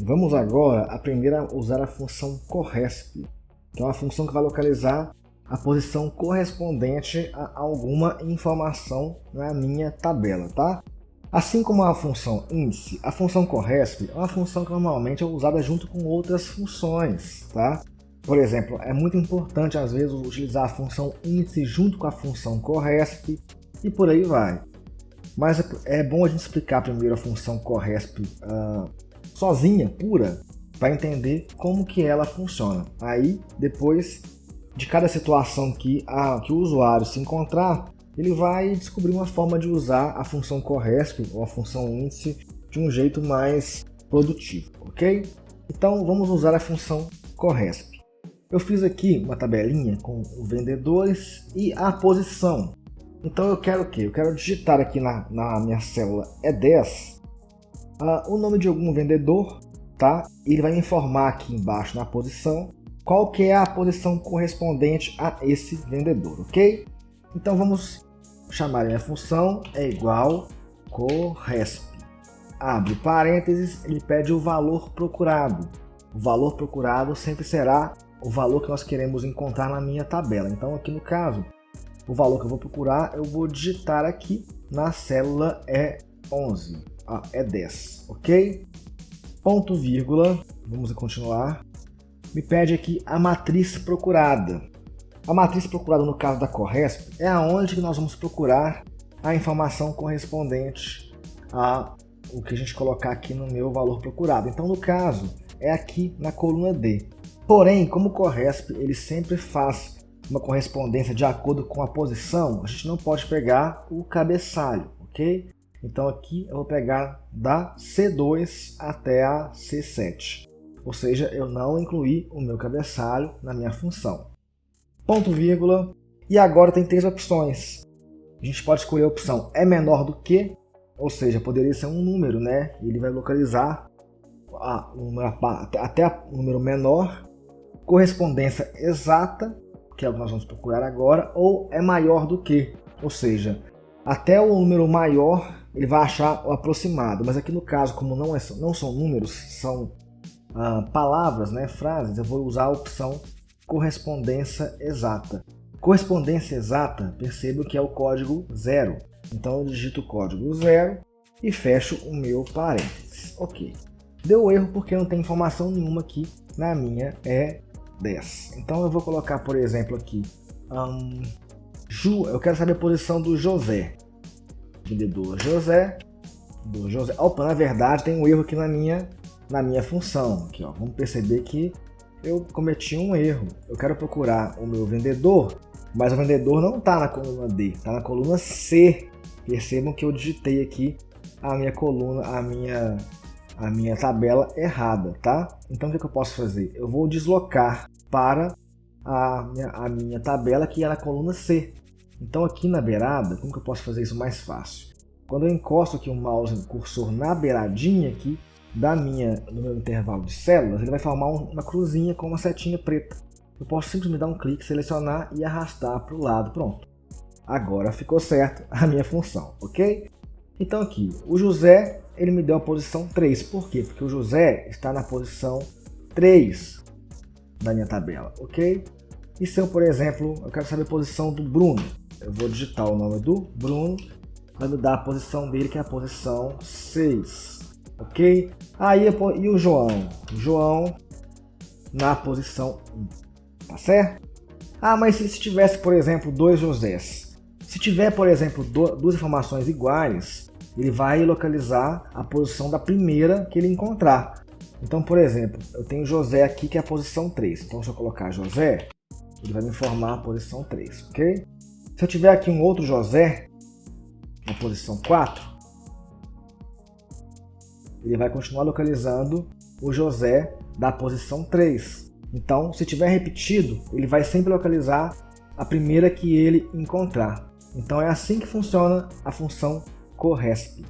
Vamos agora aprender a usar a função corresp, que é uma função que vai localizar a posição correspondente a alguma informação na minha tabela, tá? Assim como a função índice, a função corresp é uma função que normalmente é usada junto com outras funções, tá? Por exemplo, é muito importante às vezes utilizar a função índice junto com a função corresp e por aí vai. Mas é bom a gente explicar primeiro a função corresp sozinha, pura, para entender como que ela funciona. Aí, depois de cada situação que o usuário se encontrar, ele vai descobrir uma forma de usar a função corresp ou a função índice de um jeito mais produtivo, ok? Então, vamos usar a função corresp. Eu fiz aqui uma tabelinha com os vendedores e a posição. Então eu quero o quê? Eu quero digitar aqui na minha célula E10 o nome de algum vendedor, tá? Ele vai me informar aqui embaixo na posição qual que é a posição correspondente a esse vendedor, ok? Então vamos chamar a minha função é igual corresp. Abre parênteses, ele pede o valor procurado. O valor procurado sempre será o valor que nós queremos encontrar na minha tabela. Então aqui no caso, o valor que eu vou procurar, eu vou digitar aqui na célula E11, E10, ok? Ponto, vírgula, vamos continuar. Me pede aqui a matriz procurada. A matriz procurada no caso da corresp é aonde que nós vamos procurar a informação correspondente a o que a gente colocar aqui no meu valor procurado. Então no caso é aqui na coluna D. Porém, como o corresp ele sempre faz uma correspondência de acordo com a posição, a gente não pode pegar o cabeçalho, ok? Então aqui eu vou pegar da C2 até a C7, ou seja, eu não incluí o meu cabeçalho na minha função. Ponto, vírgula, e agora tem três opções. A gente pode escolher a opção é menor do que, ou seja, poderia ser um número, né? Ele vai localizar até o número menor, correspondência exata, que é o que nós vamos procurar agora, ou é maior do que, ou seja, até o número maior ele vai achar o aproximado, mas aqui no caso, como não são números, são palavras, né, frases, eu vou usar a opção correspondência exata. Correspondência exata, percebo que é o código 0, então eu digito o código 0 e fecho o meu parênteses, ok. Deu erro porque não tem informação nenhuma aqui na minha E10. Então eu vou colocar, por exemplo, aqui eu quero saber a posição do José. Vendedor José. Opa, na verdade tem um erro aqui na minha função. Aqui, ó. Vamos perceber que eu cometi um erro. Eu quero procurar o meu vendedor, mas o vendedor não está na coluna D, está na coluna C. Percebam que eu digitei aqui a minha coluna, a minha tabela errada, tá? Então o que eu posso fazer? Eu vou deslocar para a minha tabela que é na coluna C. Então aqui na beirada, como que eu posso fazer isso mais fácil? Quando eu encosto aqui o mouse no cursor na beiradinha aqui no meu intervalo de células, ele vai formar uma cruzinha com uma setinha preta. Eu posso simplesmente dar um clique, selecionar e arrastar para o lado, pronto. Agora ficou certo a minha função, ok? Então aqui, o José, ele me deu a posição 3. Por quê? Porque o José está na posição 3 da minha tabela, ok? E se eu, por exemplo, eu quero saber a posição do Bruno, eu vou digitar o nome do Bruno, vai me dar a posição dele, que é a posição 6, ok? Aí, e o João? O João na posição 1, tá certo? Mas se tivesse, por exemplo, dois Josés, se tiver, por exemplo, duas informações iguais, ele vai localizar a posição da primeira que ele encontrar. Então, por exemplo, eu tenho José aqui que é a posição 3. Então, se eu colocar José, ele vai me informar a posição 3, ok? Se eu tiver aqui um outro José, na posição 4, ele vai continuar localizando o José da posição 3. Então, se tiver repetido, ele vai sempre localizar a primeira que ele encontrar. Então, é assim que funciona a função corresp.